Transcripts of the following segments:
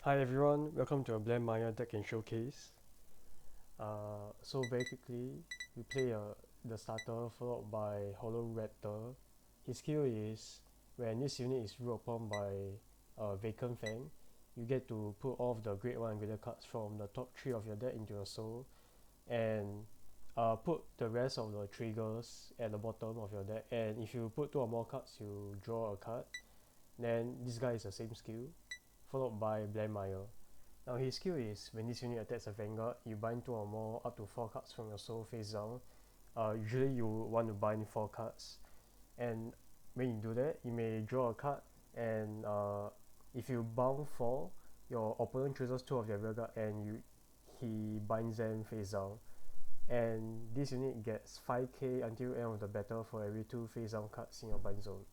Hi everyone, welcome to a Blangdmire deck and showcase. So very quickly, we play the starter followed by Hollow Raptor. His skill is when this unit is ruled upon by Vacant Fang, you get to put all of the grade 1 and greater cards from the top 3 of your deck into your soul and put the rest of the triggers at the bottom of your deck, and if you put 2 or more cards you draw a card. Then this guy is the same skill followed by Blangdmire. Now his skill is when this unit attacks a Vanguard, you bind 2 or more up to 4 cards from your soul face down. Usually you want to bind 4 cards, and when you do that, you may draw a card, and if you bound 4, your opponent chooses 2 of their rear guard and he binds them face down. And this unit gets 5k until end of the battle for every 2 face down cards in your bind zone.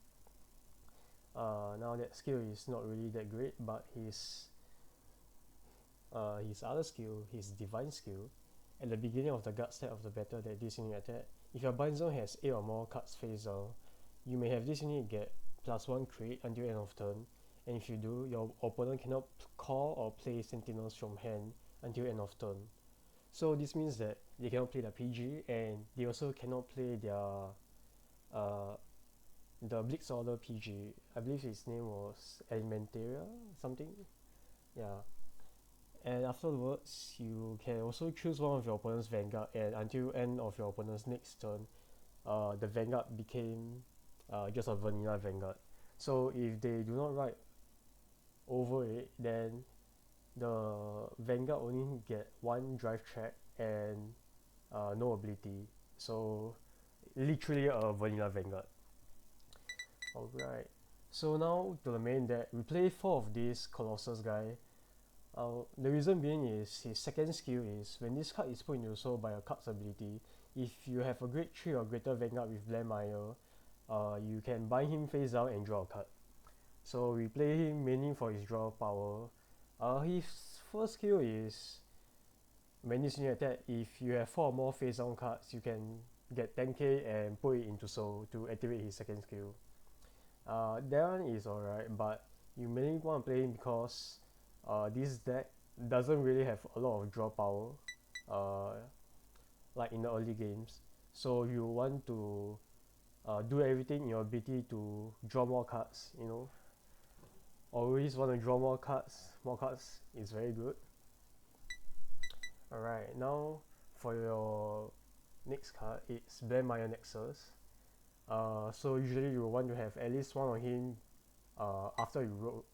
Now that skill is not really that great, but his other skill, his divine skill, at the beginning of the guard step of the battle that this unit attack, if your bind zone has 8 or more cards face down, you may have this unit get +1 crit until end of turn, and if you do, your opponent cannot call or play sentinels from hand until end of turn. So this means that they cannot play the PG, and they also cannot play their uh, the Blitz Order PG. I believe his name was Elementaria something. Yeah. And afterwards, you can also choose one of your opponent's Vanguard, and until end of your opponent's next turn, the Vanguard became just a vanilla Vanguard. So if they do not write over it, then the Vanguard only get 1 drive check and no ability. So literally a vanilla Vanguard. Alright. So now to the main deck, we play 4 of this Colossus guy. The reason being is his second skill is when this card is put into soul by a card's ability, if you have a grade 3 or greater Vanguard with Blangdmire, you can bind him face down and draw a card. So we play him mainly for his draw power. His first skill is when this unit attack, if you have 4 or more face down cards, you can get 10k and put it into soul to activate his second skill. That one is alright, but you mainly want to play him because this deck doesn't really have a lot of draw power, uh, like in the early games. So you want to do everything in your ability to draw more cards. Always want to draw more cards. More cards is very good. Alright, now for your next card, it's Blangdmire Nexus. So usually you want to have at least one of him after you wrote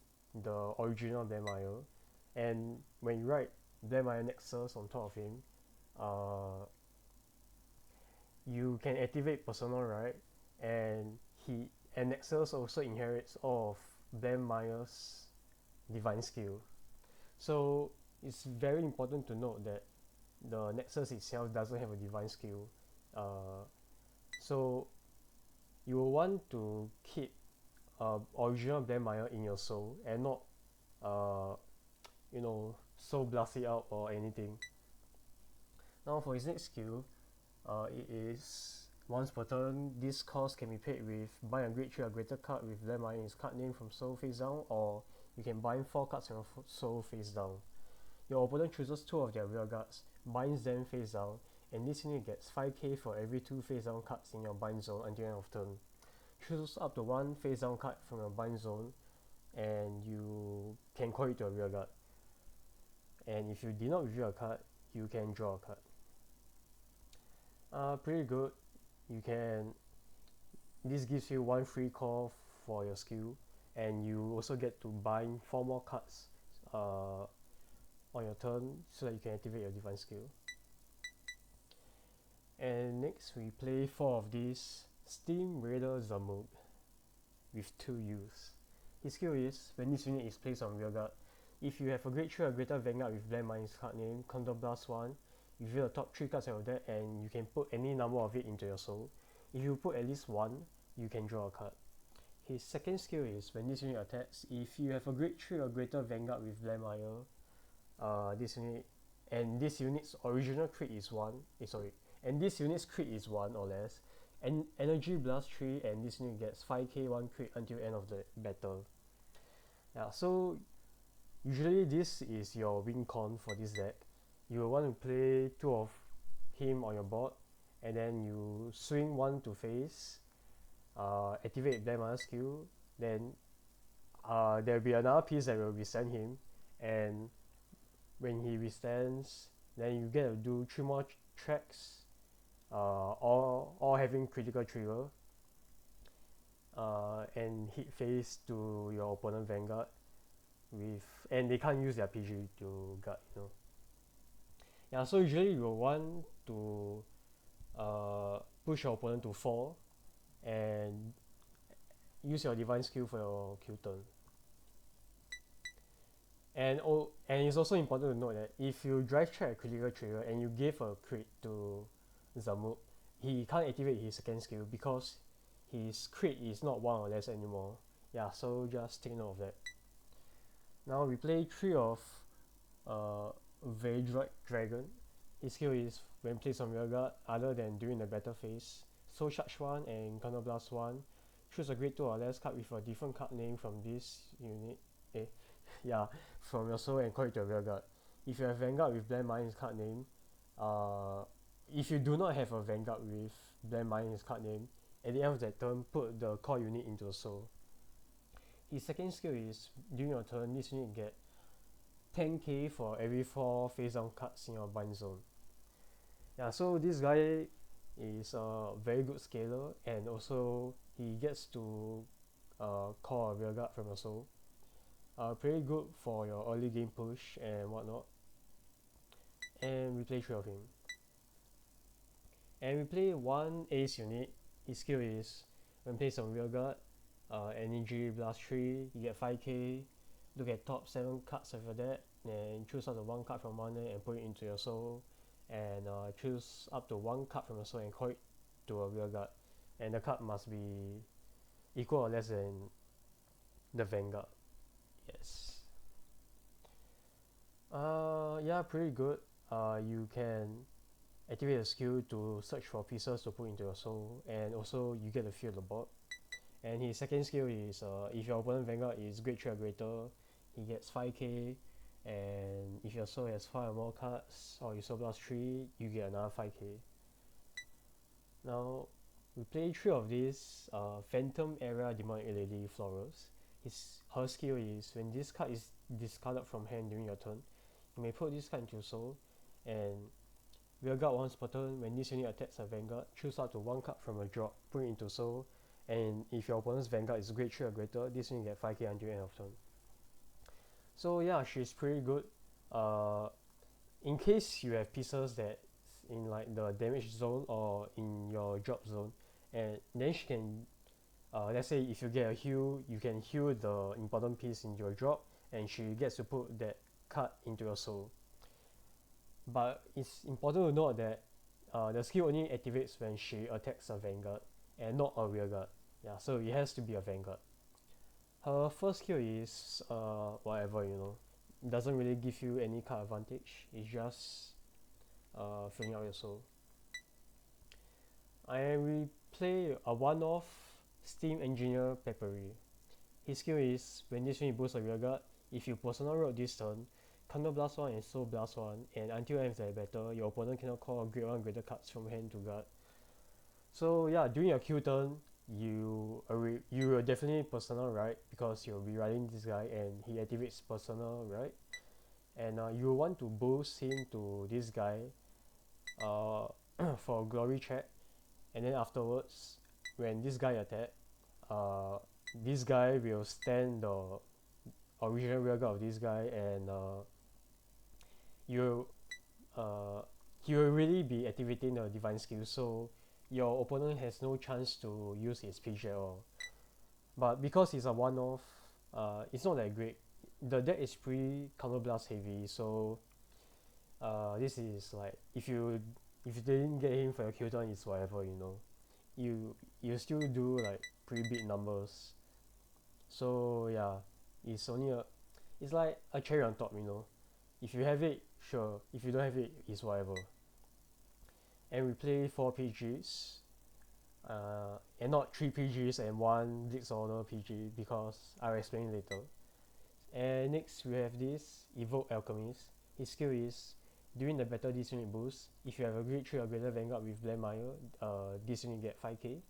the original Blangdmire, and when you write Blangdmire Nexus on top of him, you can activate Personal Right, and Nexus also inherits all of Blangdmire's divine skill. So it's very important to note that the Nexus itself doesn't have a divine skill. So you will want to keep original Blangdmire in your soul and not uh, soul blast it out or anything. Now for his next skill, it is once per turn, this cost can be paid with bind a grade 3 or greater card with Blangdmire in its card name from soul face down, or you can bind 4 cards from your soul face down. Your opponent chooses 2 of their rear guards, binds them face down, and this unit gets 5k for every 2 face down cards in your bind zone until end of turn. Choose up to 1 face down card from your bind zone, and you can call it to a rear guard. And if you did not reveal a card, you can draw a card. Pretty good. You can. This gives you 1 free call for your skill, and you also get to bind 4 more cards on your turn so that you can activate your divine skill. And next we play 4 of these Steam Raider Zamuk with 2 U's. His skill is when this unit is placed on rearguard, if you have a grade 3 or greater Vanguard with Blangdmire's card name, Counterblast 1, you reveal the top 3 cards of your deck and you can put any number of it into your soul. If you put at least 1, you can draw a card. His second skill is when this unit attacks, if you have a grade 3 or greater Vanguard with Blangdmire, this unit's original crit is 1, and this unit's crit is 1 or less, and Energy Blast 3, and this unit gets 5k 1 crit until end of the battle. Yeah, so Usually this is your win con for this deck. You will want to play two of him on your board, and then you swing one to face, activate Blangdmire skill, then there will be another piece that will withstand him, and when he withstands, then you get to do 3 more tracks, all having critical trigger, and hit face to your opponent Vanguard with, and they can't use their PG to guard, you know. Yeah, so usually you will want to push your opponent to 4 and use your divine skill for your Q turn. And it's also important to note that if you drive check a critical trigger and you give a crit to Zamuk, he can't activate his second skill because his crit is not 1 or less anymore. Yeah, so just take note of that. Now we play 3 of Veidroid Dragon. His skill is when placed on rearguard other than during the battle phase. Soul Charge 1 and Counterblast 1. Choose a grade 2 or less card with a different card name from this unit. Yeah, from your soul and call it to a rearguard. If you have Vanguard with Blangdmire in his card name, if you do not have a Vanguard with Blangdmire in his card name, at the end of that turn, put the core unit into a soul. His second skill is, during your turn, this unit get 10k for every 4 face down cards in your bind zone. Yeah, so this guy is a very good scaler, and also he gets to call a rearguard from your soul. Pretty good for your early game push and whatnot. And we play 3 of him. And we play 1 ace unit. His skill is when placed on rearguard, energy blast 3, you get 5k. Look at top 7 cards of your deck and choose out the 1 card from one deck and put it into your soul. And choose up to 1 card from your soul and call it to a rearguard. And the card must be equal or less than the Vanguard. Yes. Yeah, pretty good. You can activate a skill to search for pieces to put into your soul, and also you get to fill the board. And his second skill is if your opponent Vanguard is grade 3 or greater, he gets 5k, and if your soul has 5 or more cards or you soul blast 3, you get another 5k. Now we play 3 of these Phantom Era Demonic Lady Florals. Her skill is when this card is discarded from hand during your turn, you may put this card into soul and rearguard once per turn. When this unit attacks a Vanguard, choose out to 1 card from a drop, put it into soul, and if your opponent's Vanguard is grade 3 or greater, this unit get 5k until end of turn. So yeah, she's pretty good. In case you have pieces that in like the damage zone or in your drop zone, and then she can let's say if you get a heal, you can heal the important piece into your drop, and she gets to put that card into your soul. But it's important to note that the skill only activates when she attacks a Vanguard and not a rearguard. Yeah, so it has to be a Vanguard. Her first skill is whatever, you know. It doesn't really give you any card advantage. It's just filling out your soul. And we play a one-off Steam Engineer Peppery. His skill is when this unit boosts a rearguard, if you personal road this turn, Counter Blast 1 and Soul Blast 1, and until end of the battle, your opponent cannot call grade 1 greater cards from hand to guard. So yeah, during your Q turn, you will definitely personal right because you'll be riding this guy and he activates personal right, and you want to boost him to this guy for glory check, and then afterwards when this guy attack, this guy will stand the original rearguard of this guy, and he will really be activating the divine skill, so your opponent has no chance to use his PG at all. But because it's a one-off, it's not that great. The deck is pretty counterblast heavy, so this is like if you didn't get him for your Q turn, it's whatever, you know. You still do like pretty big numbers. So yeah, it's like a cherry on top, you know. If you have it, sure. If you don't have it, it's whatever. And we play 4 PGs, and not 3 PGs and 1 Blitz Order PG because I'll explain later. And next we have this Evoke Alchemist. His skill is during the battle this unit boost. If you have a grade 3 or greater Vanguard with Blangdmire, this unit get 5k.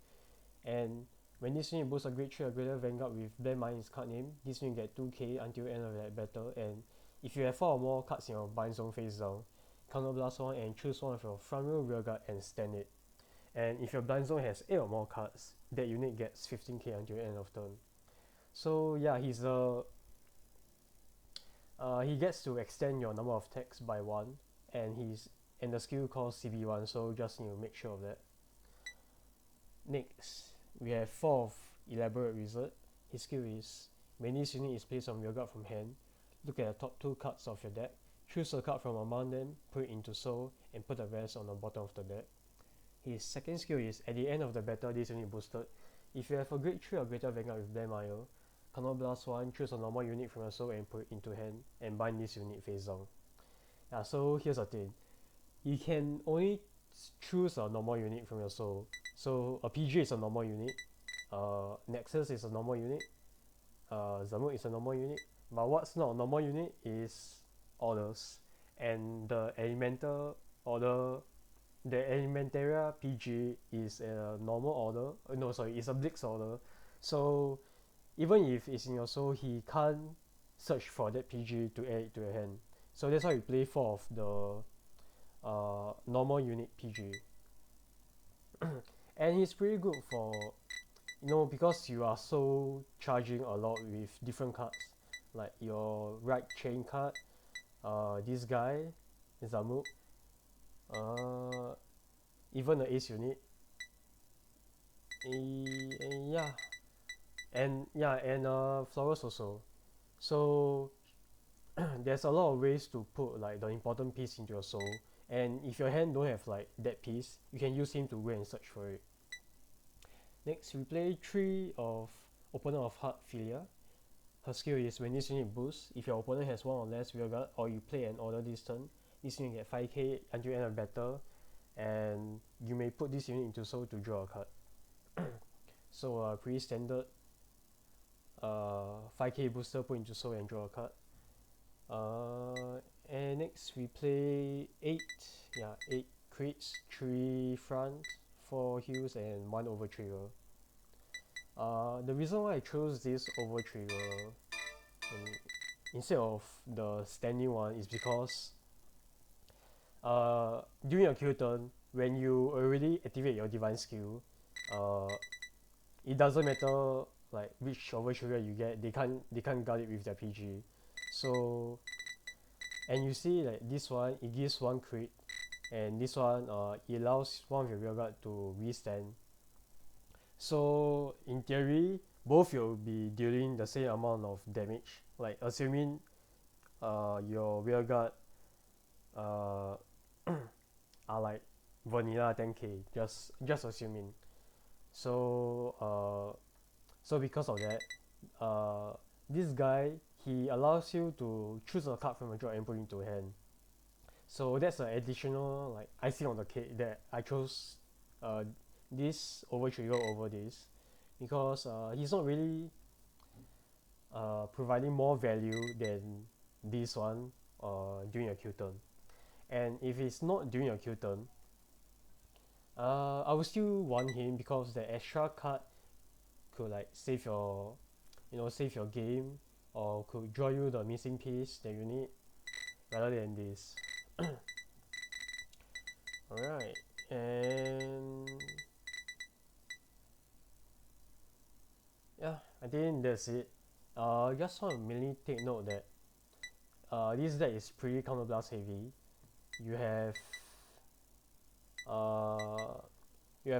And when this unit boosts a grade 3 or greater Vanguard with Blangdmire's card name, this unit get 2k until end of that battle. And if you have 4 or more cards in your bind zone face down, counterblast one and choose one of your front row, rear guard and stand it. And if your blind zone has 8 or more cards, that unit gets 15k until end of turn. So yeah, he gets to extend your number of attacks by 1, and the skill calls CB1, so just need to make sure of that. Next, we have 4 of Elaborate Wizard. His skill is when this unit is placed on rear guard from hand, look at the top 2 cards of your deck, choose a card from among them, put it into soul, and put the rest on the bottom of the deck. His second skill is at the end of the battle this unit boosted. If you have a grade 3 or greater Vanguard with Blangdmire, counterblast 1, choose a normal unit from your soul and put it into hand, and bind this unit face down. Yeah, so here's the thing. You can only choose a normal unit from your soul. So a PG is a normal unit, Nexus is a normal unit, Zamuk is a normal unit, but what's not a normal unit is orders. And the Elemental order, the Elementaria PG is a normal order, no sorry, it's a Blix order. So even if it's in your soul, he can't search for that PG to add it to your hand. So that's why we play 4 of the normal unit PG. And he's pretty good for, because you are so charging a lot with different cards, like your right chain card, this guy, Zamuk, even the ace unit, yeah, and Flowers also. So there's a lot of ways to put like the important piece into your soul, and if your hand don't have like that piece, you can use him to go and search for it. Next, we play 3 of Opponent of Heart Philia. Her skill is when this unit boosts, if your opponent has 1 or less rearguard, or you play an order this turn, this unit get 5k until end of battle, and you may put this unit into soul to draw a card. So pretty standard 5k booster, put into soul and draw a card. And next we play 8 crits, 3 front, 4 heals and 1 over trigger. The reason why I chose this over trigger instead of the standing one is because during your Q turn, when you already activate your divine skill, it doesn't matter like which over trigger you get, they can't guard it with their PG. So, and you see like this one, it gives 1 crit, and this one it allows one of your rearguard to restand. So in theory, both will be dealing the same amount of damage, like assuming your rearguard are like vanilla 10k, just assuming. So because of that, this guy, he allows you to choose a card from a draw and put it into hand. So that's an additional like icing on the cake that I chose this over trigger over this, because he's not really providing more value than this one during your Q turn. And if it's not during your Q turn, I will still want him because the extra card could like save your game, or could draw you the missing piece that you need rather than this. Alright, and yeah, I think that's it. Just want to mainly take note that this deck is pretty counterblast heavy. You have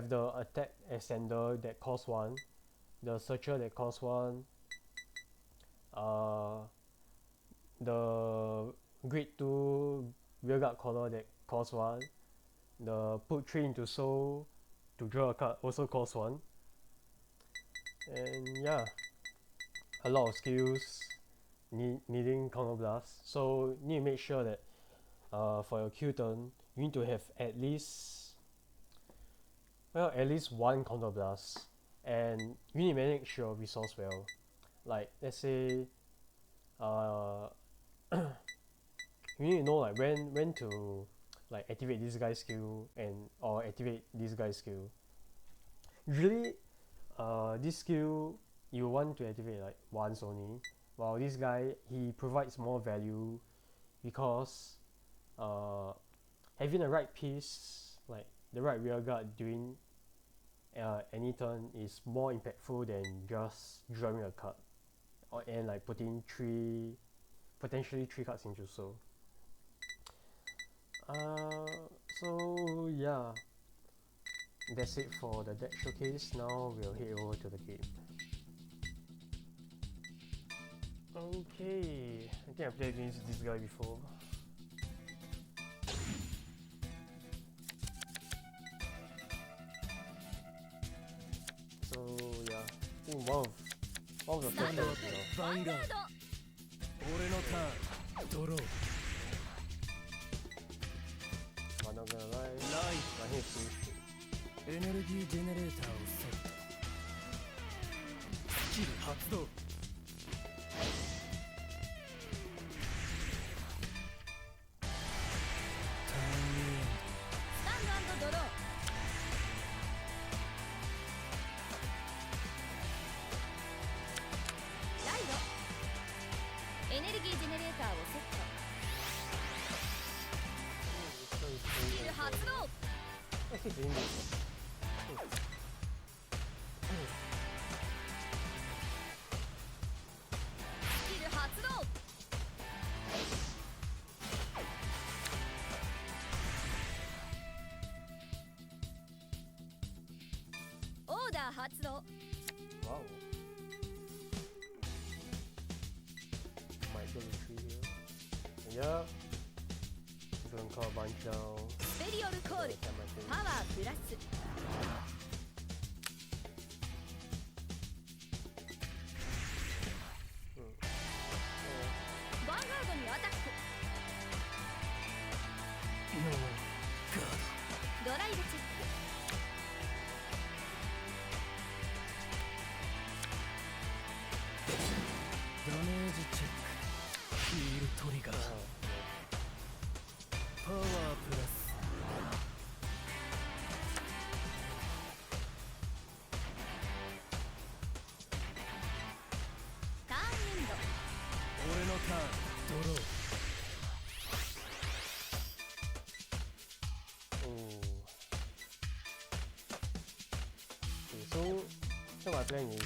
the attack extender that costs 1, the searcher that costs 1, the grade 2 rearguard collar that costs 1, the put 3 into soul to draw a card also costs 1, and yeah, a lot of skills needing counterblast. So you need to make sure that for your Q turn, you need to have at least 1 counterblast, and you need to manage your resource well. Like let's say uh, you need to know like when to like activate this guy's skill or activate this guy's skill. Usually, this skill you want to activate like once only, while this guy he provides more value because having the right piece, like the right rear guard during any turn is more impactful than just drawing a card and like putting potentially three cards into so. So yeah, that's it for the deck showcase. Now we'll head over to the game. Okay, I think I played against this guy before. So yeah, I think one of the first ones, Vanguard. 俺のターンドロー I'm not gonna lie, my head is エネルギージェネレーターをセットスキル発動ターンエンドスタンド&ドローライドエネルギージェネレーターをセットスキル発動 actually doing this. スキル発動オーダー発動 Wow. Might go to 3 here. Yeah. Gonna call a bunch down. スペリオルコール Attack my thing. パワープラスヴァンガードにアタックドライブチェックダメージチェックヒールトリガーパワープラスターンエンド俺のターンドロー Oh. Okay, so my plan is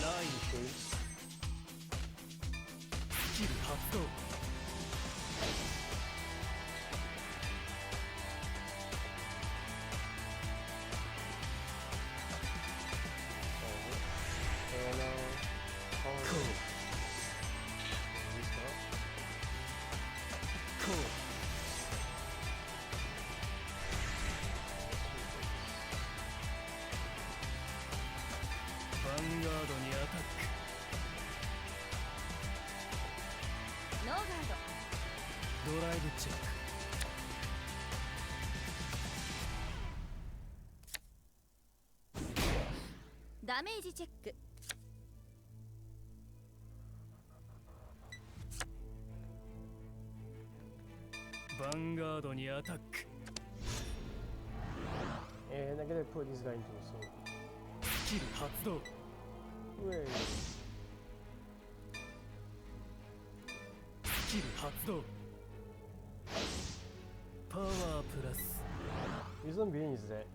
ライン shades. スキル発動 And Cool. restart. コーヴァンガードにアタックノーガードドライブチェックダメージチェックヴァンガードにアタック And I'm gonna put this guy into so. スキル発動 Wait. スキル発動パワープラス Reason being is that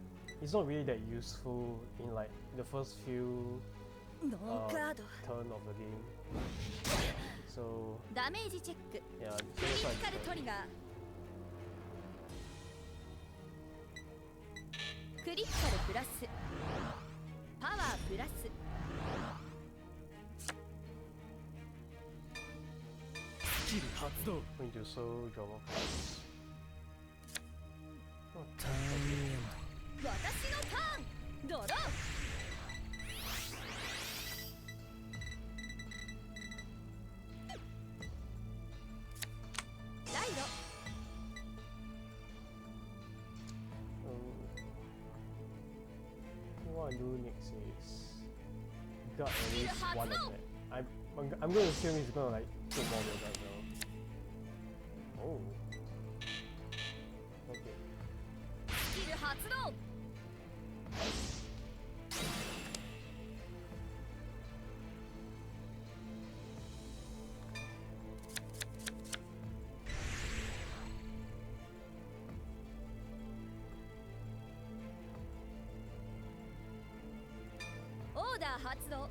it's not really that useful in like the first few ノーガード turn of the game. So ダメージチェック yeah, クリ so ティカルトリガークリティカルプラスパワープラススキル発動 going to so draw more cards. ターンエンド私のターンドローライド What I do next is got at least one attack. I'm going to assume he's gonna like put more with that though. Oh. Okay. スキル発動。オーダー発動。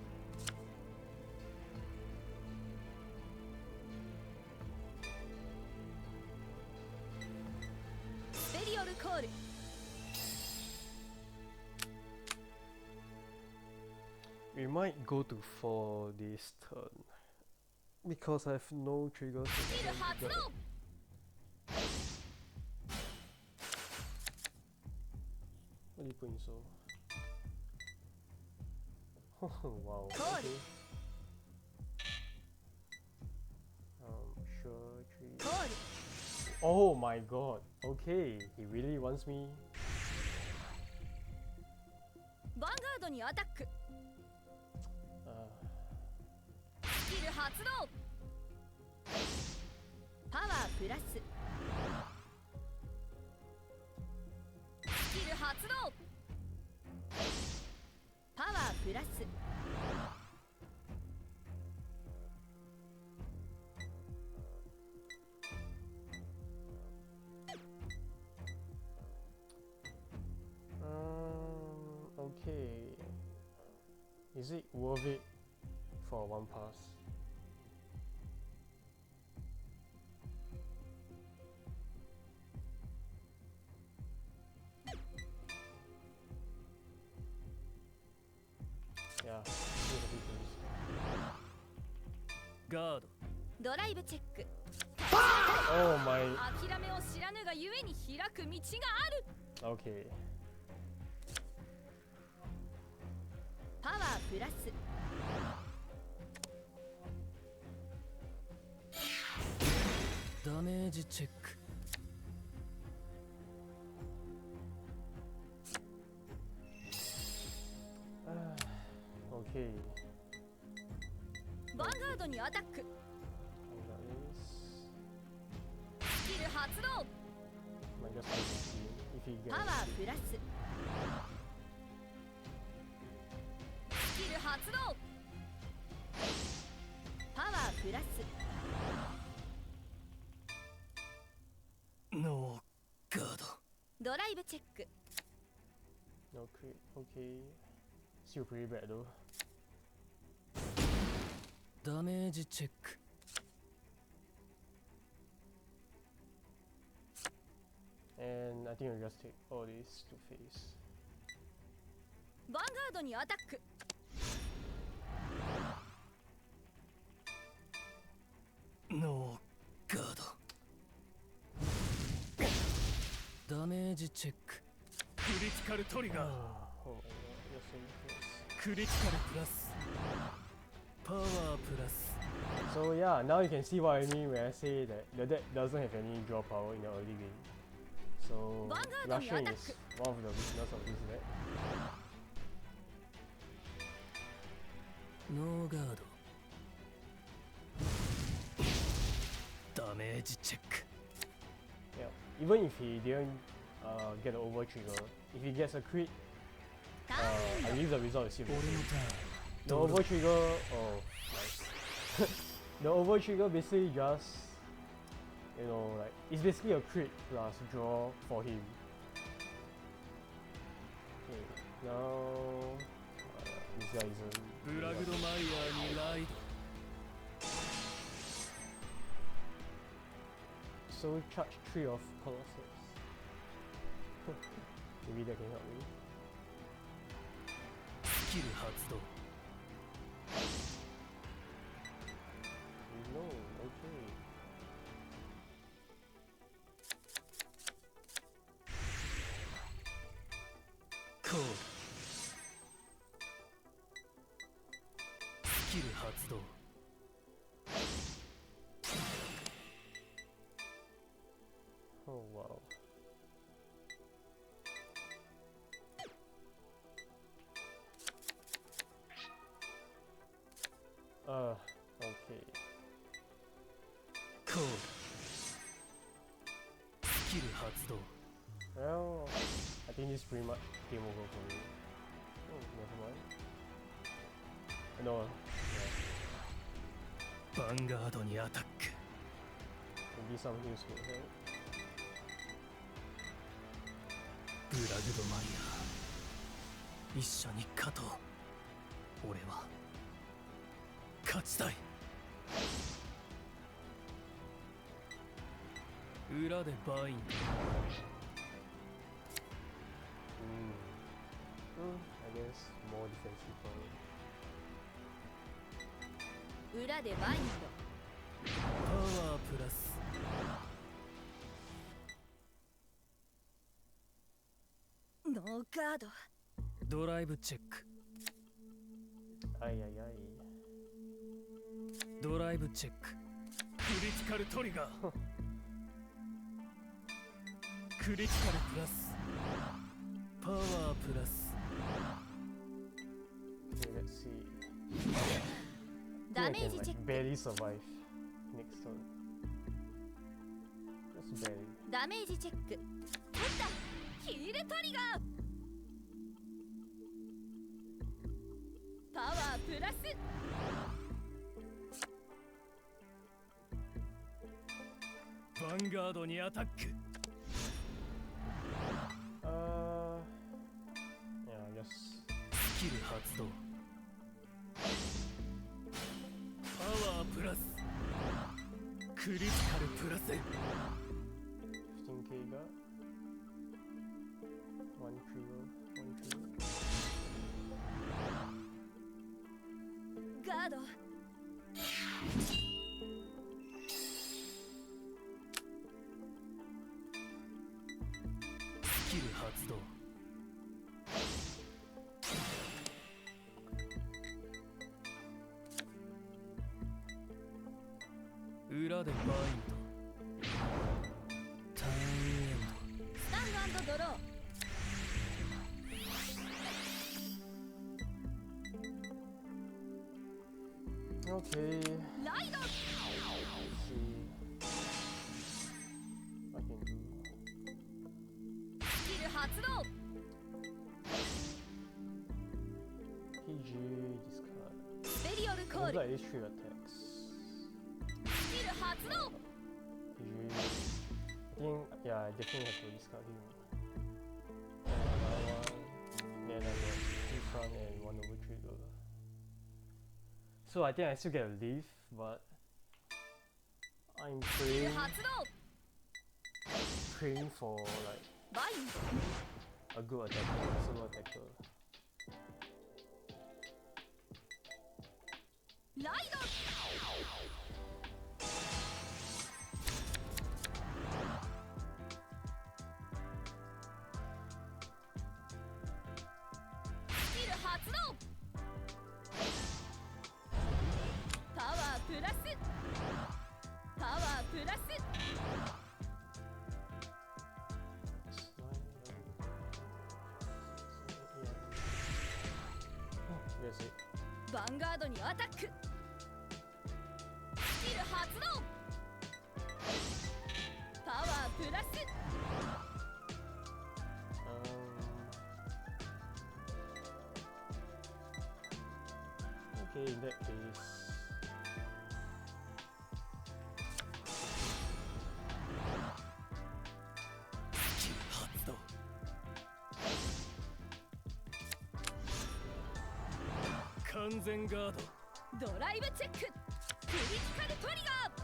スペリオルコール。 We might go to 4 this turn because I have no triggers. スキル発動。 What are you putting so? Wow. Call. Okay. Sure tree. コール。 Oh my god. Okay. He really wants me. ヴァンガードにアタック。 Uh, スキル発動。パワープラス。スキル発動。パワープラス。 okay. Is it worth it for one pass? Yeah, here's a big risk. ガード。ドライブチェック。 Oh my. 諦めを知らぬがゆえに開く道がある。 Okay. パワープラス。 ダメージチェック。 Okay. ヴァンガードにアタック。 I got this. スキル発動。 Might just take this if he パワ gets ープラス。スキル発動。パワープラス。 ノーガード。ドライブチェック。 no crit. Okay. Still pretty bad though. ダメージチェック。 And I think I'll just take all these to face. ヴァンガードにアタック。 ノーガード。ダメージチェック。クリティカルトリガー。 Oh my god, you're so close. クリティカルプラス。パワープラス。 So yeah, now you can see what I mean when I say that the deck doesn't have any draw power in the early game. So Vanguard on your Russian attack. is one of the weaknesses of this deck. ノーガード。ダメージチェック。 Yeah, even if he didn't get an over trigger, if he gets a crit, ターンエン I ド。 believe the result is still 俺 the の same. ターン。 The over trigger, oh, nice. The over trigger basically just, you know, like it's basically a crit plus draw for him. Okay, now this guy isn't. ブラグドマイヤーにライド。 So charge 3 of Colossus. Maybe that can help me. スキル発動。 No, okay. コール。スキル発動。 Oh wow. キル発動 Well, I think this is pretty much game over for me. Oh, never mind. No, yeah. ヴァンガードにアタック Maybe some useful help. ブラグドマイヤー一緒に勝とう俺は勝ちたい裏でバイン I guess more defensive power. 裏でバインパワープラスドノーガードドライブチェック Ay, ay, ay. ドライブチェッククリティカルトリガークリティカルプラスパワープラス Okay, let's see. ダ I メ think ー I ジ can チェ like ック barely survive next turn. Just barely. ダメージチェック取ったヒールトリガーパワープラスヴァンガードにアタック Yeah, just スキル発動パワープラスクリティカルプラス 15k got one trio, one trio. ガードスキル発動裏でバインドターンエンドスタンドドロー Okay, ライド let's see. I can do. スキル発動 PG, discard. スペリオルコー Looks ル like these 3 attacks. スキル発動 PG. I think, yeah, I definitely have to discard him. And another one. Then I got 2 front and 1 over trigger. So I think I still get a leaf, but I'm スキル praying, 発動 praying for like バイン a good attacker, solo attacker. ライドスキル発動パワープラスパワープラス That's it. ヴァンガードにアタックスキル発動パワープラス Okay, in that case.完全ガードドライブチェッククリティカルトリガー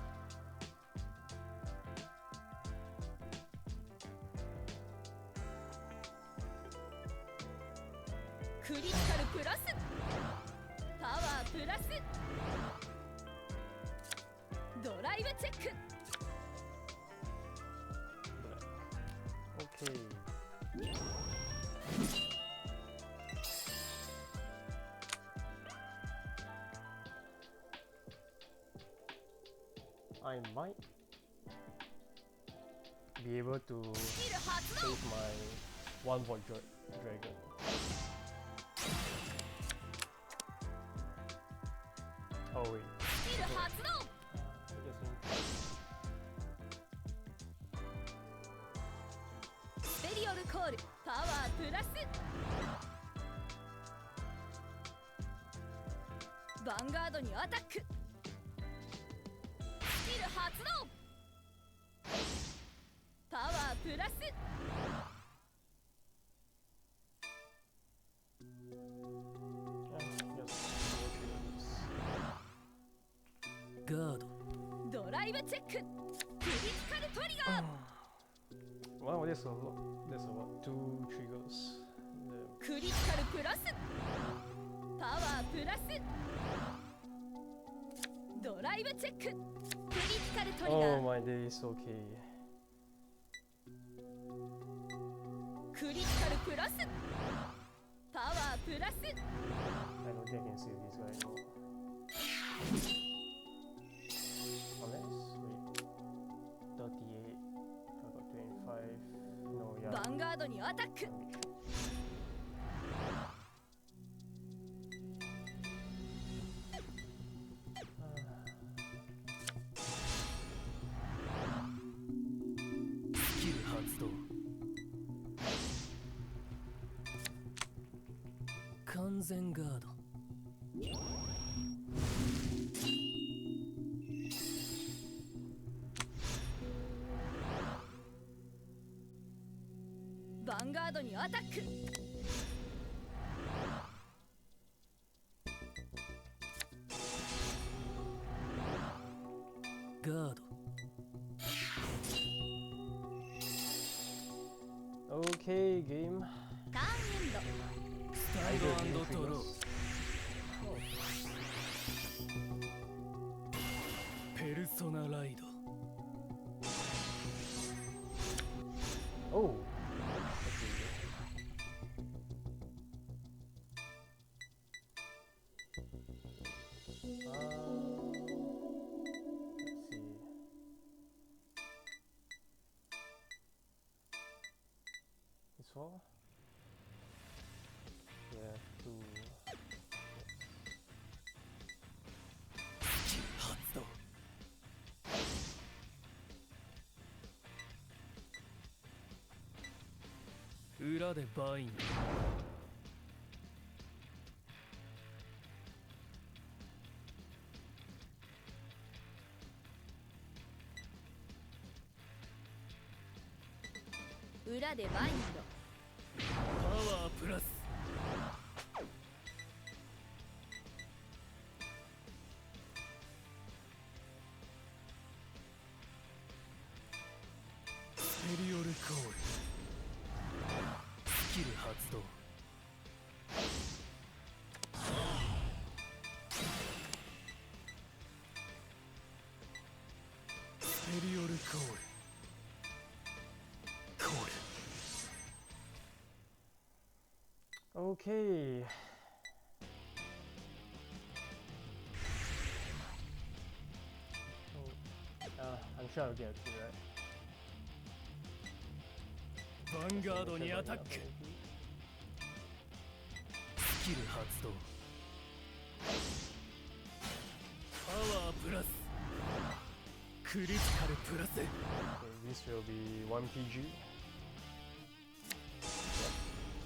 クリティカルプラスパワープラスドライブチェック Okay. I might be able to スキル発動 save my one void dragon. Oh wait. スキル発動 I guess オルコールパワープラス。ヴァンガードにアタック。スキル発動。パワープラス。ガード。ドライブチェック。クリティカルトリガー。Wow, there's a lot. There's about 2 triggers. クリティカルプラス。パワープラス。ドライブチェック。クリティカルトリガ Oh ー。 my days, okay. クリティカルプラス。パワープラス。 I don't think I can save this guy anymore. Unless, wait. 38. I got 25. No, ヴ yeah. ァンガードにアタック。 スキル発動。完全ガード。ヴァンガードにアタック。ガード。 Okay, game. ターンエンド。スタンドアンドドロー。ペルソナライド。 Oh! Let's see. This one? Yeah, 2. スキル発動。裏でバインド。裏でバインパワープラス。ペリオルコール。スキル発動。ペリオルコール。コール。 Okay. I'm sure I'll get a kill, right? ヴァンガードにアタック。スキル発動。パワープラス。クリティカルプラス。 Okay, this will be 1 PG.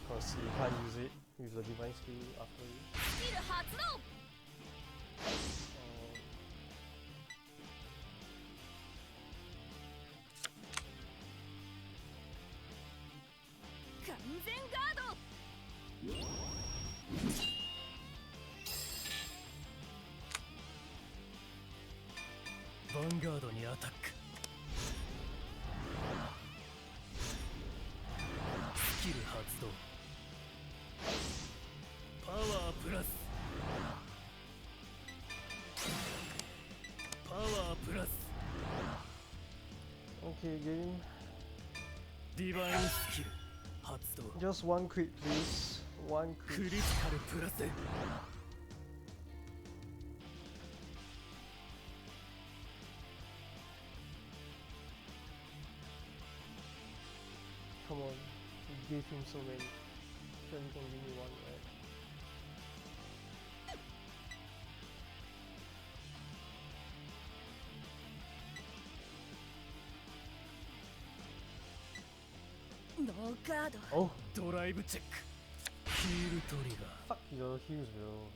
Because you can't use it with the divine skill after you. スキル発動。 完全ガード。ヴァンガードにアタック。スキル発動。パワープラス。パワープラス。 Okay, game. ディバインスキル発動。 Just 1 crit, please. 1ク crit. リティカルプラス。 Come on. You gave him so many. Surely you can give me 1, right? ノーガード。 Oh, ドライブチェック。ヒールトリガ fuck your heals, bro.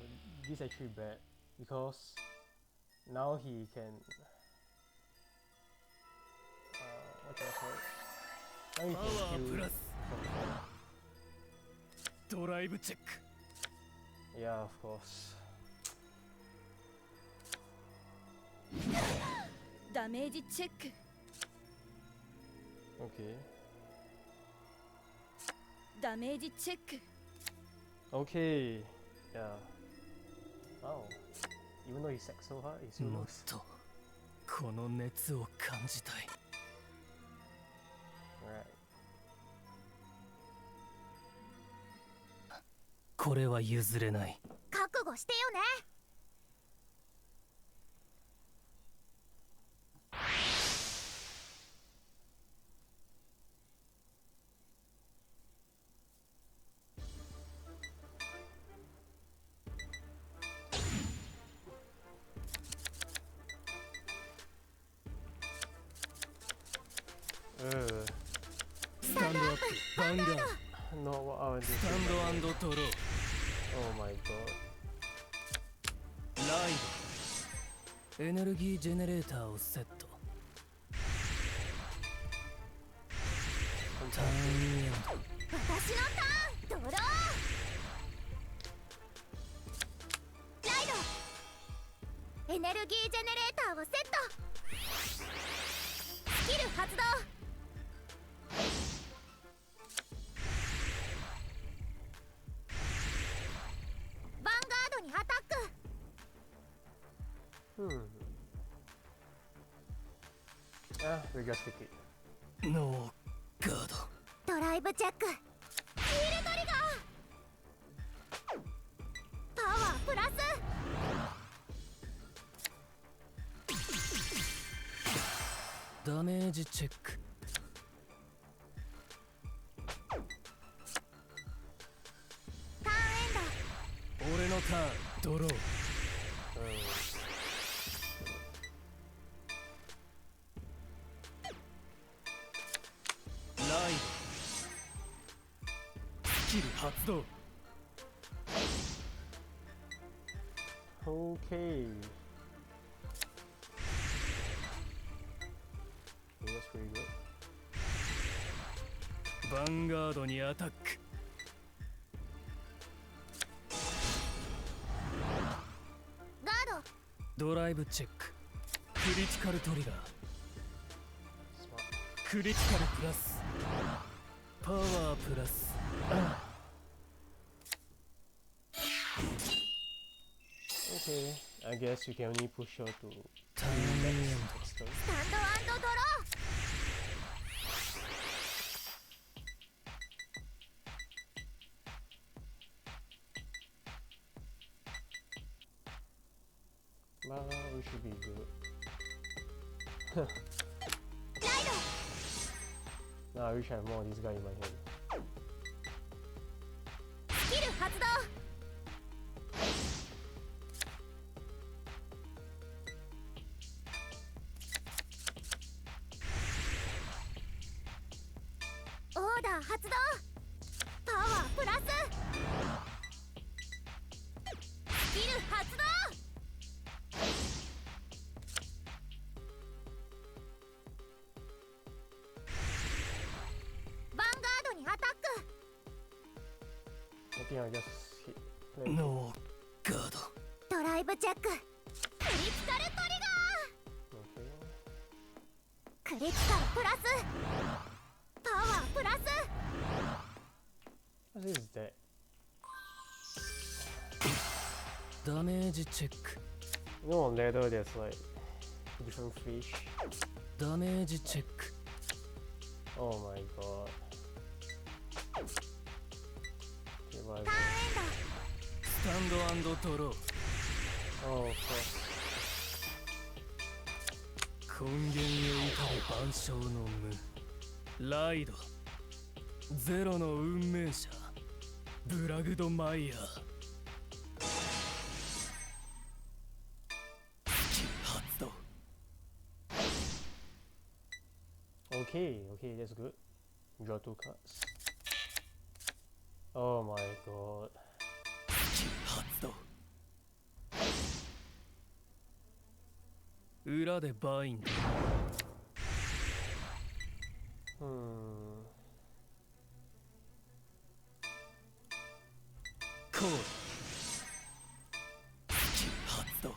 This is actually bad because now he can. What can I call it? Now he ー。パワ can ープ heal ラス。 from ドライブチェック。 Yeah, of course. ダメージチェック。 Okay. ダメージチェック。 Okay. Yeah. Wow. Even though he sucks so hard, he still もっ looks. とこの熱を感じたい。 Alright. これは譲れない。覚悟してよね。スタンドアップ、バンガード。 No, what are they? スタンド&ドロー。 Oh my god. ライド。エネルギージェネレーターをセット。ターンエンド。私のターン。ドロー。ライド。エネルギージェネレーターをセット。スキル発動。ヴァンガードにアタック。 Ah, we just take it. ノーガード。ドライブチェック。ヒールトリガー。パワープラス。ダメージチェック。ターンエン俺のターン、ドロー。 ライド。スキル発動。 Okay. Okay, that's pretty good. ヴァンガードにアタック。ガード。ドライブチェック。クリティカルトリガー。 Smart. クリティカルプラス。パワープラス。 Okay, I guess we can only push her to ターンエン next turn. スタンド&ドロー。 Well, we should be good. ライ Now I wish I had more of this guy in my hand. ド。スキル発動。オーダー発動。パワープラス。スキル発動。ヴァンガードにアタック。 I think I just hit. ノーガード。ドライブチェック。クリティカルトリ Okay. ガー。クリティカルプラス。パワープラス。 What is that? ダメージチェック。 You know, on leather there's like different fish. ダメージチェック。 Oh my god. Okay, well, ターンエンスタンド&ドロー。 oh, fuck. 根源へ至る万象の無。ライド。ゼロの運命者。ブラグドマイヤー。スキル発動。 Okay, okay, that's good. Draw 2 cards. Oh my god. 発動。裏でバインド。コール。発動。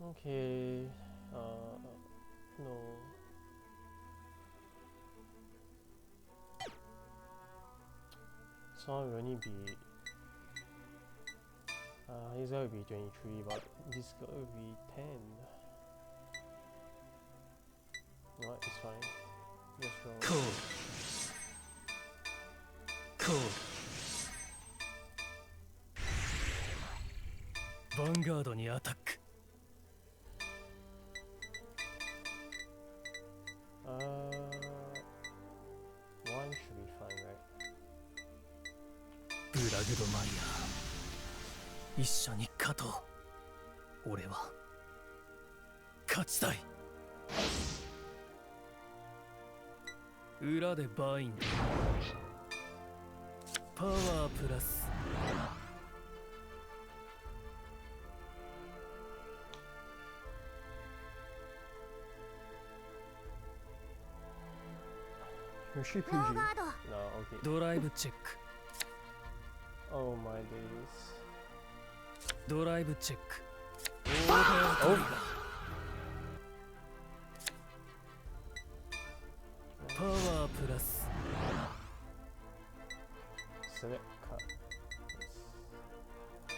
Okay. No. Someone will only be. He's gonna be 23, but this guy will be 10. No, it's fine. Just roll. コール。コール。ヴァンガードにアタック。One should be fine, right? ブラグドマイヤー、一緒に勝とう。俺は勝ちたい。裏でバインド。パワープラス。Is she ノー PG? ガード。 No, okay. ドライブチェック。 Oh my days. ドライブチェック。 Oh! パワープラス。 Select card.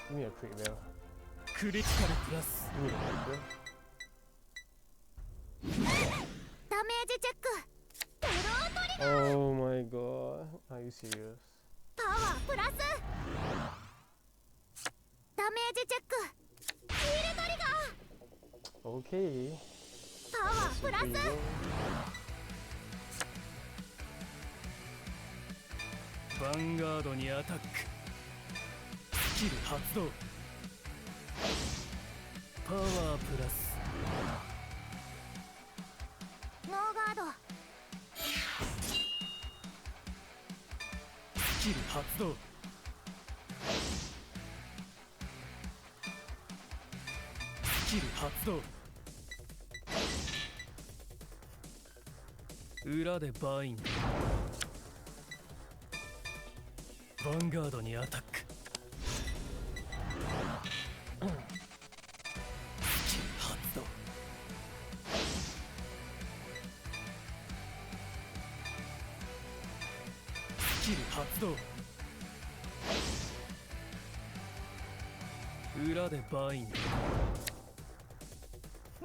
Give me a crit wheel. クリティカルプラス。 Give me the crit wheel. ダメージチェック。ドロートリ Oh my god. Are you serious? パワープラス。ダメージチェック。ヒールトリガー。 Okay. パワープラ Here you ス。 go. ヴァンガードにアタック。スキル発動。パワープラス。ノーガード。スキル発動。スキル発動。裏でバインド。ヴァンガードにアタック。スキル発動。スキル発動。裏でバインド。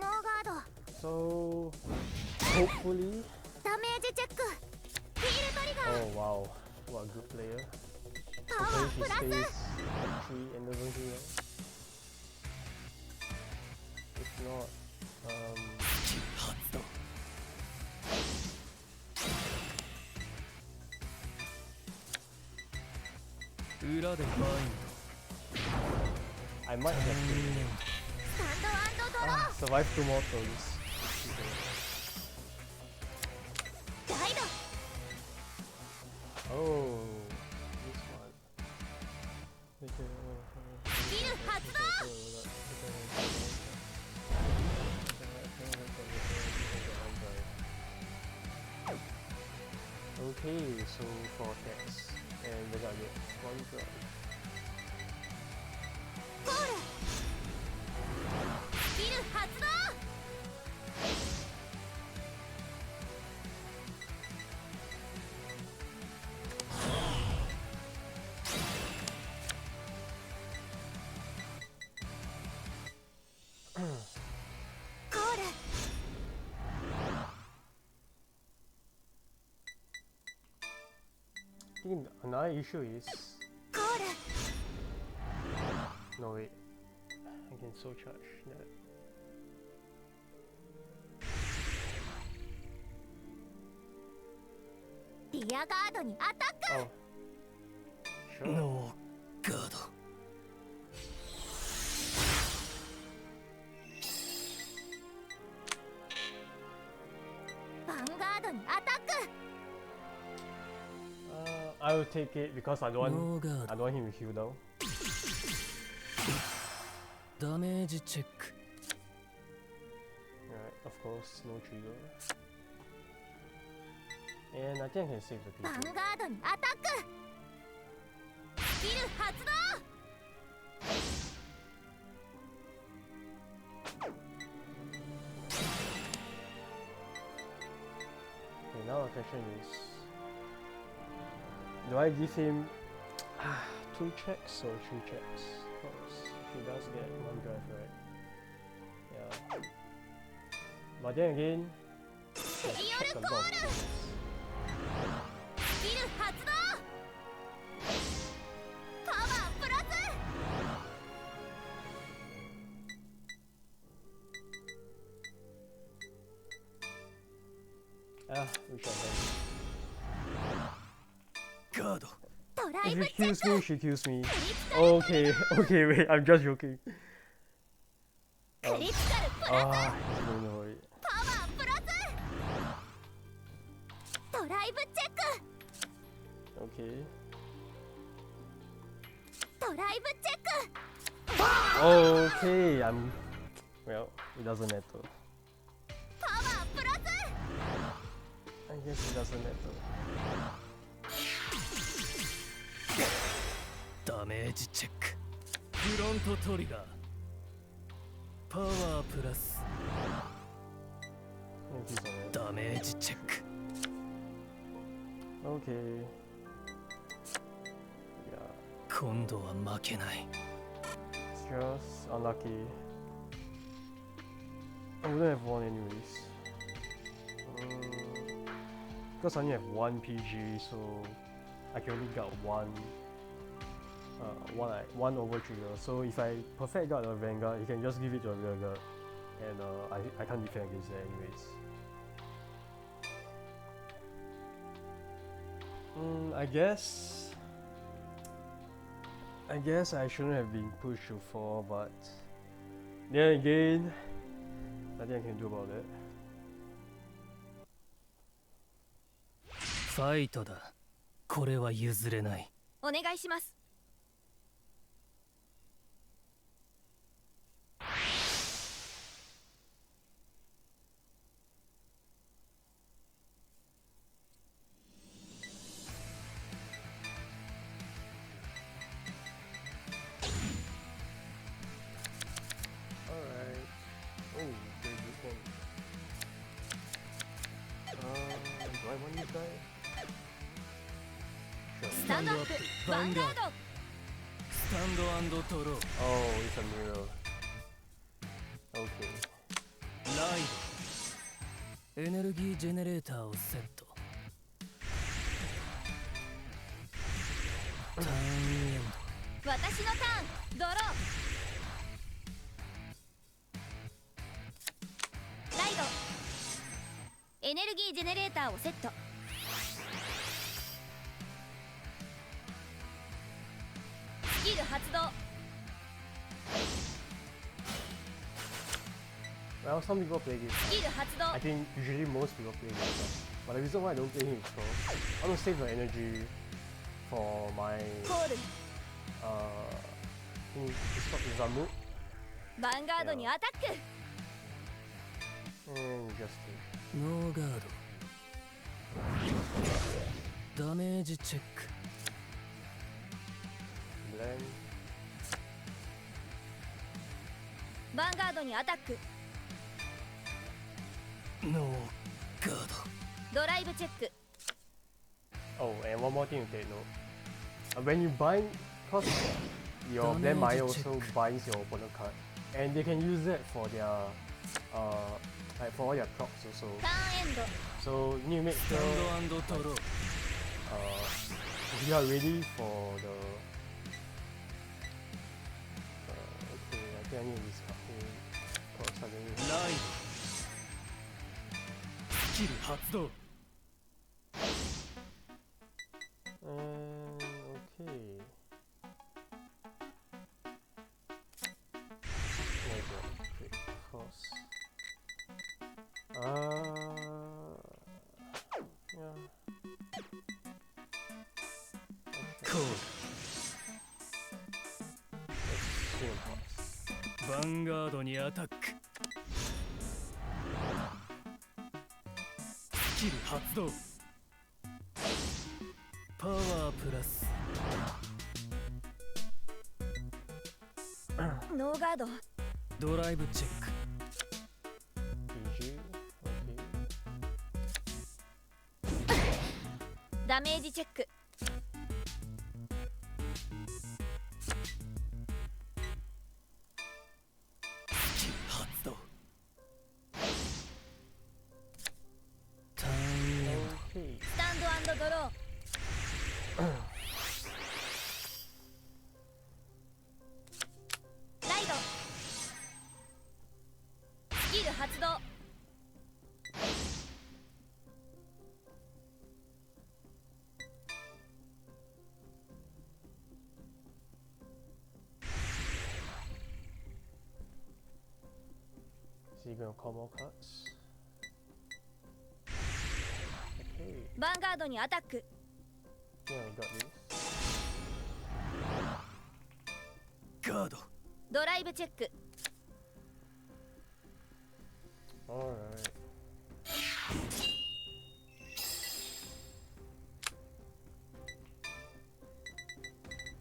ノーガード。 So, hopefully. ダメージチェック。ヒールトリガー。 Oh wow. What a good player. パワ Hopefully ー he プラ stays ス。 at 3 and doesn't heal. If not, 発動。裏でバイン I might have to スタンドドロー。 survive 2 more turns. ガイド。 Oh, this one. スキル発動。 Okay, so 4 attacks, and we're gonna get 1 drop. コール。スキル発動。コール。 I think another issue is コール。 no wait, I can soul charge that. リアガードにアタック。 Oh, sure. ノーガード。I will take it because I don't ノーガー I ド don't want him to heal down. ダメージチェック Alright, of course, no trigger. And I think I can save the ヴァン people. ガードにアタック。スキル発動。 Okay, now the question is, do I give him 2 checks or 3 checks? Because he does get 1 drive, right? Yeah. But then again, セ let's リ check オ a ル lot コ of ール。 things. スキル発動。パワープラス。 We shall have. ガードドラ If イブ he チェッ kills ク。 me, she kills me. クリティカル Okay, okay, wait, I'm just joking. クリティカルプラス。 He's going over it. パワープラス。ドライブチェック。 Okay. ドライブチェック。 Okay, well, it doesn't matter. パワープラス。 I guess it doesn't matter. ダメージチェックフロントトリガーパワープラス He's on it. ダメージチェック Okay. Yeah, 今度は負けない it's just unlucky. I wouldn't have won anyways. Because I only have 1 PG, so I can only get one over trigger. So if I perfect guard a Vanguard, you can just give it to a rear guard, and I can't defend against that anyways. I guess I shouldn't have been pushed to 4, but then again, nothing I can do about it. ファイトだこれは譲れないお願いします。 Alright. Oh, very good one. Do I want this guy? ス Sure. タンドアップ。ヴァンガード。スタンドトロー Oh, it's a mirror. Okay. ライドエネルギージェネレーターをセットターンエン私のターン。ドロー。ライド。エネルギージェネレーターをセット。スキル発動。 Well, some people play this. スキル発動。 I think usually most people play this. But the reason why I don't play him is because I want to save the energy for my コール。 it's called Zamut. ヴァンガードにアタック。 And just ドノーガードダメージチェック blend. ヴァンガードにアタック。ノーガードライブチェック。 Oh, and one more thing to take note. When you bind, because your Damage Blangdmire also check. binds your opponent card, and they can use that for their like for all their procs also. ターンエンド。 So you need to make ド sure トロー if you are ready for the okay, I think I need this card because suddenly ライドスキル発動 okay. Where's your crit cost? Yeah. ヴァンガードにアタック。スキル発動。パワープラス。ノーガード。ドライブチェック。 PG? Okay. ダメージチェック。スキル発動。ターンエンド。 Okay. スタンド&ドロー。ライド。スキル発動。So you're gonna call more cards? Okay. ヴァンガードにアタック。 Yeah, we got this. ガード。ドライブチェック。 Alright.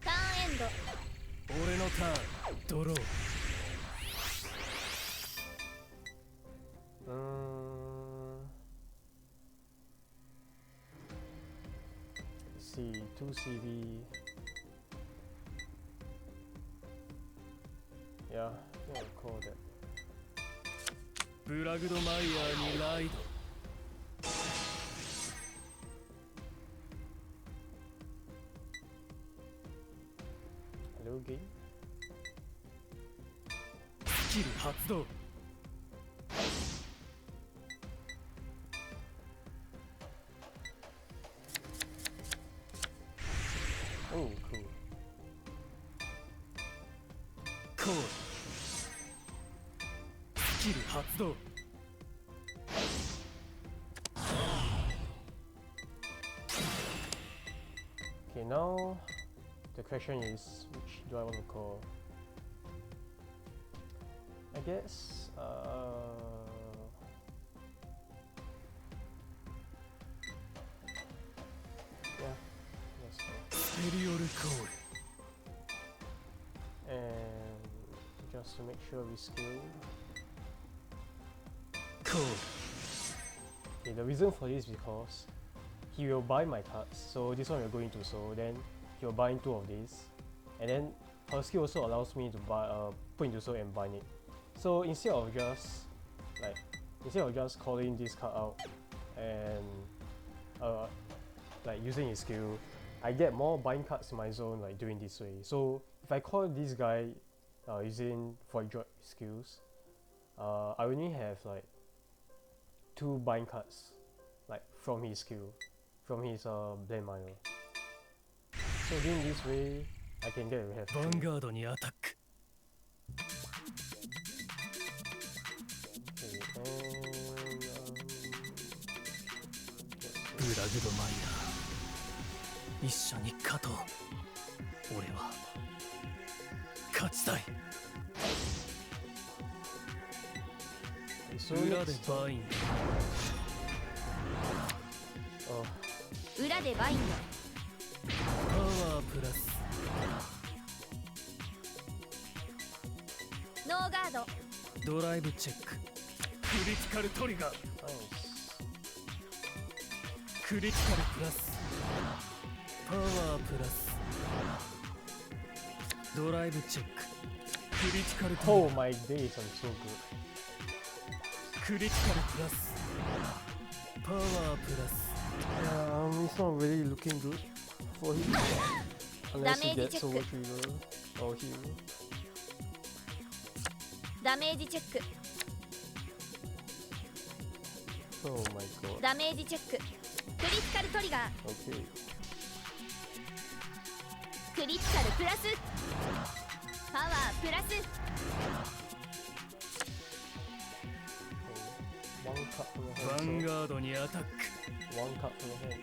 ターンエンド。俺のターン。ドロー。Let's see, 2CV. Yeah, I think I'll call that. ブラグドマイヤーにライド。Hello, game? スキル発動。Oh, cool. コール。スキル発動。 Okay, now the question is, which do I want to call? I guess, yeah, let's go. スペリオルコール。 And just to make sure we skill. コール。 Okay, the reason for this is because he will buy my cards. So this one we're going to, so then he will buy 2 of these, and then her skill also allows me to buy put into so and bind it. So instead of just calling this card out and like using his skill, I get more bind cards in my zone like doing this way. So if I call this guy using Void Drop skills, I only have like 2 bind cards like from his skill, from his Blangdmire. So doing this way, I can get rid ヴァ of ンガードにアタック。 Okay, and ブラグドマイヤー。一緒に勝とう。俺は勝ちたい。 so 裏で next, バイン。 裏でバインパワープラス。ド。ノーガード。ドライブチェック。クリティカルトリガー。 nice. クリティカルプラス。パワープラス。ドライブチェック。クリティカルトリガ Oh ー。 my days, I'm so good. クリティカルプラス。パワープラス。 Yeah, it's not really looking good for him. Unless he Damage gets check. over trigger or heal. ダメージチェック。 Oh my god. ダメージチェック。クリティカルトリガー。 Okay. クリティカルプラス。パワープラス。 One cut from the ヴァ hand. ン So ガードにアタック。 one cut from the hand.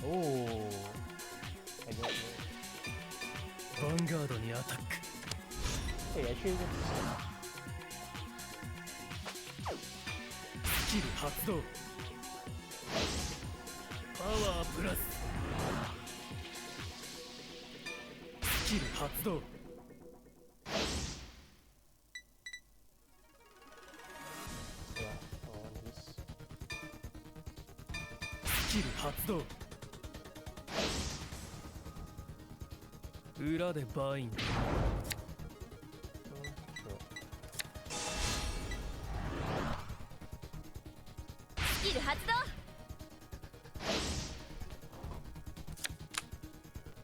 Oh, I don't know. ヴァンガードにアタック。 Hey, actually, that's スキル発動。パワープラス。スキル発動。 yeah. I want this. スキル発動。裏でバインド。 Sure. スキル発動。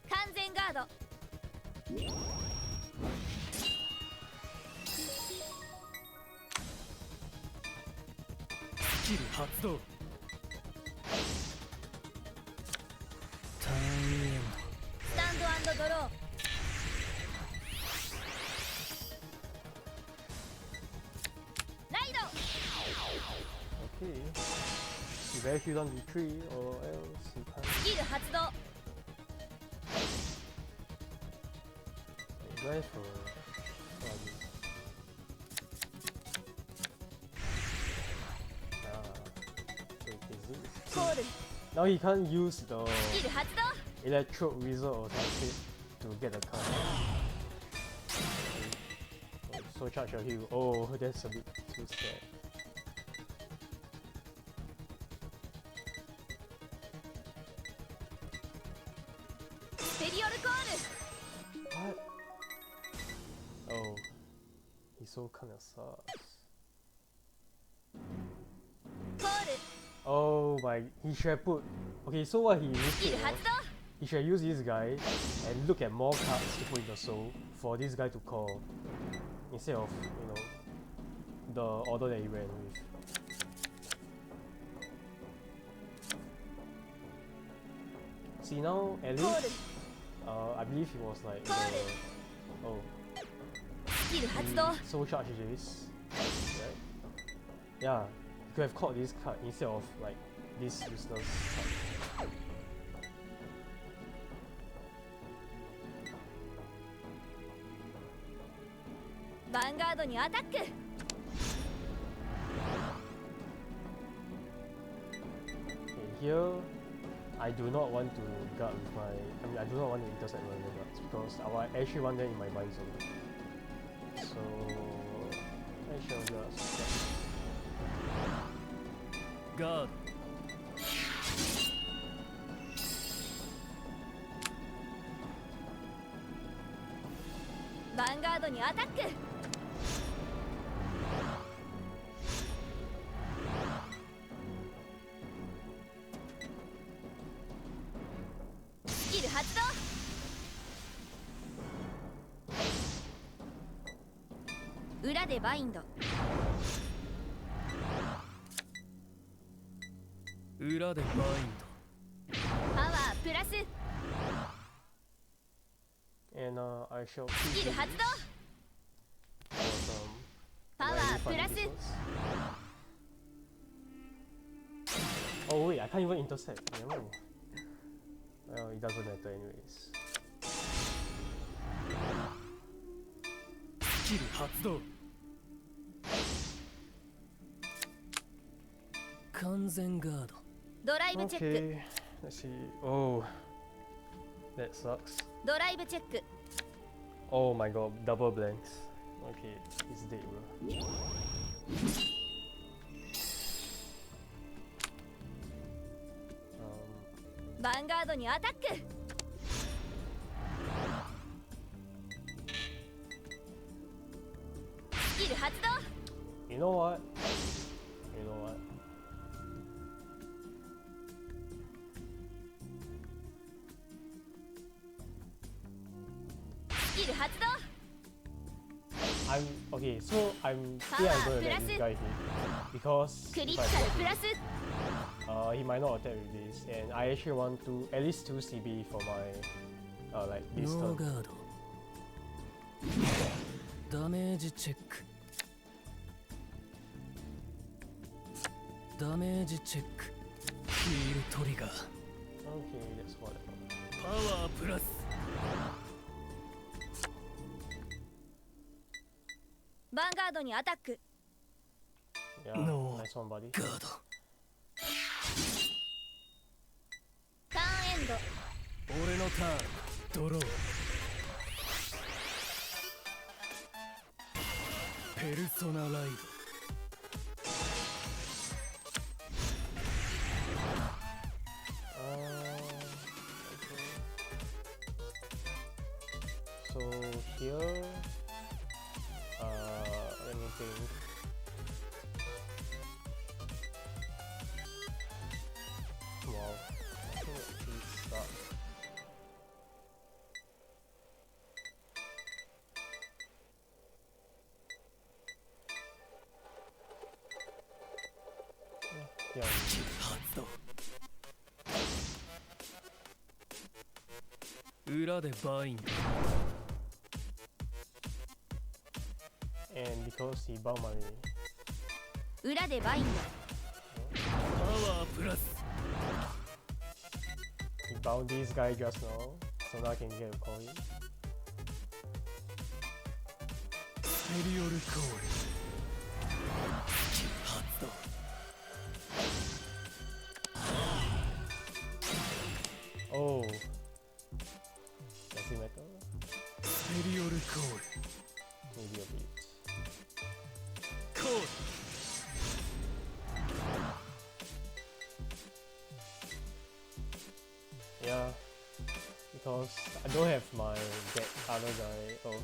完全ガード。スキル発動。ターンエンスタンド&ドロー。ライド。 Okay. You better shoot on the tree or else you can't. スキル発動。 Drive for. So is コール。 now he can't use the スキル発動。 electro wizard or something to get the card. So charge your heal. Oh, that's a bit too sad. スペリオルコール。 What? Oh, he's so kind of sus. コール。 Oh my, he should have put. Okay, so what he スキ needs ル to 発動。 he should have used this guy and look at more cards to put in the soul for this guy to call instead of the order that he ran with. See now at コール。 least I believe he was like the, oh スキル発 he 動。 soul charge this, right? Yeah, you could have caught this card instead of like this useless card. ヴァンガードにアタック。 Okay, here I do not want to guard with my. I mean, I do not want to intercept my guards because I actually want them in my bind zone. So I shall just. ガード。ヴァンガードにアタック。 スキル発動。 裏でバインド。 裏でバインパワープラス。 And I shall スキル発動。 for some パワ very ープ fun ラス。 episodes. Oh wait, I can't even intercept. Never mind. Well, it doesn't matter anyways. スキル発動。完全ガード。ドライブチェック。 Okay, let's see. Oh, that sucks. ドライブチェック。 Oh my god, double blanks. Okay, he's dead, bro. ヴァンガードにアタック。 スキル発動。 You know what? You know what? I'm okay, so I'm still I'm gonna let this guy hit because クリ if ティ I カル block プラ it, ス。 he might not attack with this, and I actually want to at least 2 CB for my like this ノー turn. ガード。ダメージチェック。ダメージチェック。ヒールトリガー。Okay, that's whatever. パワープラスヴァンガードにアタック。 Yeah, No. nice one, buddy. ガード。ターンエンド。俺のターンドロー。ペルソナライド。Okay. So here, let me think. Wow, I think it pretty sucks. Yeah. 発動。裏でバインド。 And because he bound my 裏でバインド。パワープラス。 he bound this guy just now, so now I can get a coin. メリオルコール。発動。 Oh, does it matter? メリオルコール。 Maybe a bit. コール。 Yeah, because I don't have my that other guy. Oh,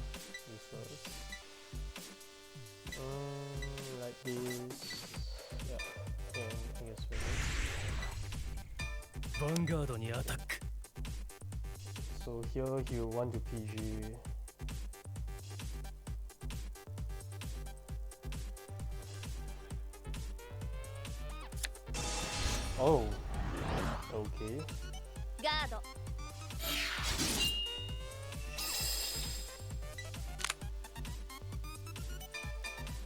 useless. Like this. Yeah, and I guess we're good. ヴァンガードにアタック。 So here you want to PG. Oh, okay. ガード。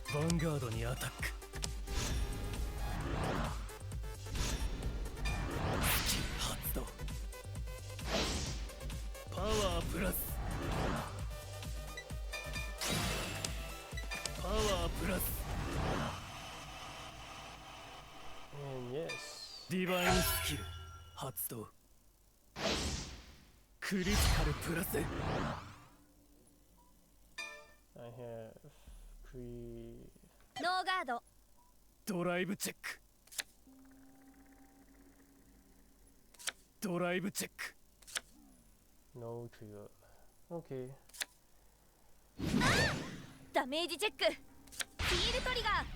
ヴァンガードにアタック。発動。パワープラス。パワープラス。 And yes. ディバインスキル発動。クリティカルプラス。 I have three. ノーガード。ドライブチェック。ドライブチェック。 No trigger. Okay. ダメージチェック。ヒールトリガー。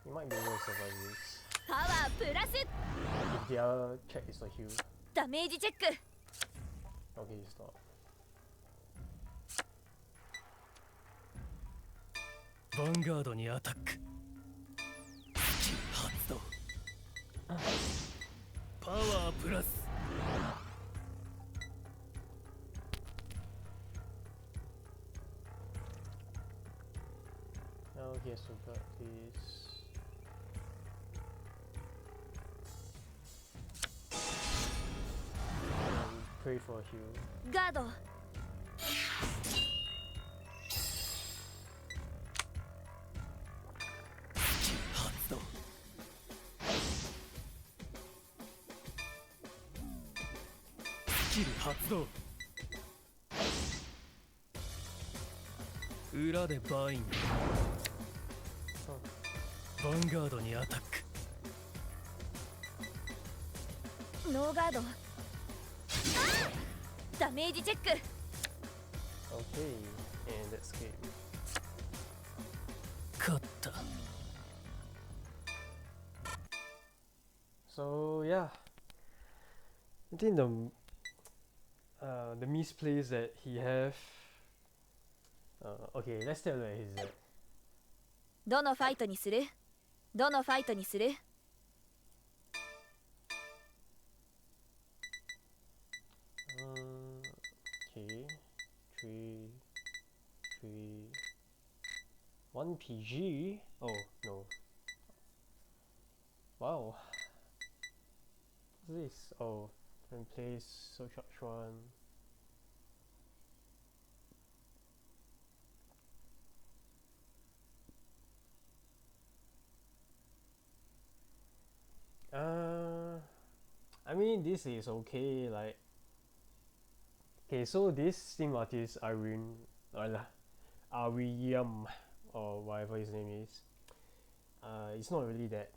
You might be able to survive this. パワープラス。 If the other check is a heal. ダメージチェック。 Okay, it's not. ヴァンガードにアタック。発動。パワープラス。 Now he has to guard this. And pray for a heal. ガード。発動。スキル発動。裏でバインド。ヴァンガードにアタック。ノーガード。ダメージチェック。 Okay, and that's game. 勝った。 So yeah, I think the misplays that he have. Okay, let's tell where he's at. どのファイトにする？どのファイトにする？ Okay, 1 PG. Oh no. Wow. What's this? Oh, can place so charge one. I mean this is okay. Like, okay, so this Steam artist Ariam or whatever his name is. It's not really that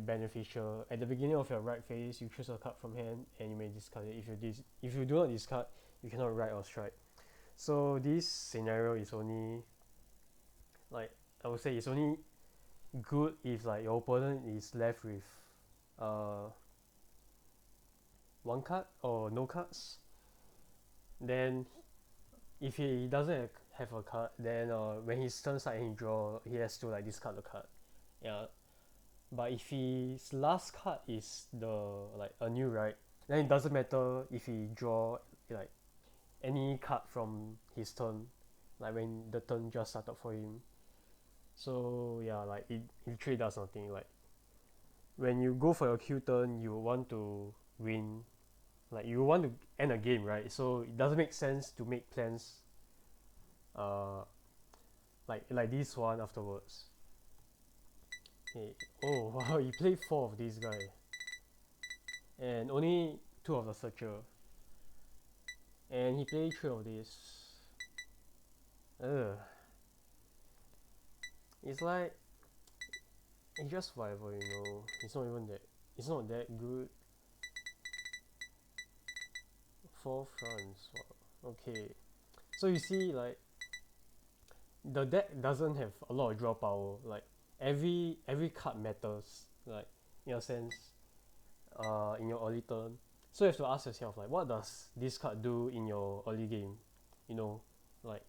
beneficial. At the beginning of your right phase, you choose a card from hand and you may discard it. If you do not discard, you cannot write or strike. So this scenario is only like I would say it's only good if like your opponent is left with uh one card or no cards. Then if he doesn't have a card, then when his turn start and he draw, he has to like discard the card. Yeah. But if his last card is the like a new right, then it doesn't matter if he draw like any card from his turn, like when the turn just started for him. So yeah, like it literally does nothing. Like when you go for your Q turn, you want to win, like you want to end a game, right? So it doesn't make sense to make plans, uh, like this one afterwards. Okay. Oh wow, he played 4 of these guy, and only 2 of the searcher, and he played 3 of this. Ugh. It's like it's just whatever, you know. It's not even that. It's not that good. 4 fronts. Wow. Okay. So you see, like the deck doesn't have a lot of draw power. Like every card matters. Like in a sense, in your early turn. So you have to ask yourself, like, what does this card do in your early game? You know, like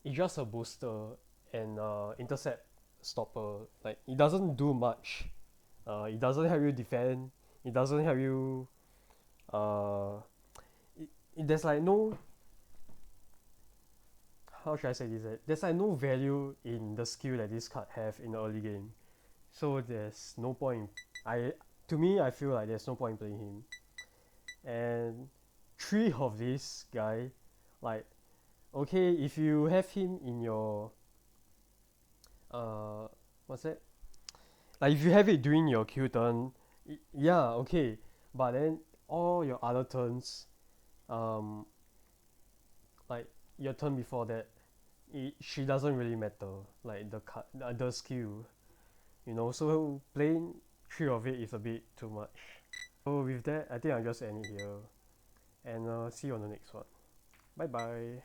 it's just a booster and intercept stopper. Like it doesn't do much. It doesn't help you defend. It doesn't help you. Uh, there's like no. How should I say this? There's like no value in the skill that this card have in the early game. So there's no point. To me, I feel like there's no point playing him. And 3 of this guy, like, okay, if you have him in your uh what's that, like if you have it during your Q turn, yeah, okay, but then all your other turns, um like your turn before that, she doesn't really matter, like the skill, you know. So playing 3 of it is a bit too much. So with that, I think I'll just end it here, and see you on the next one. Bye bye.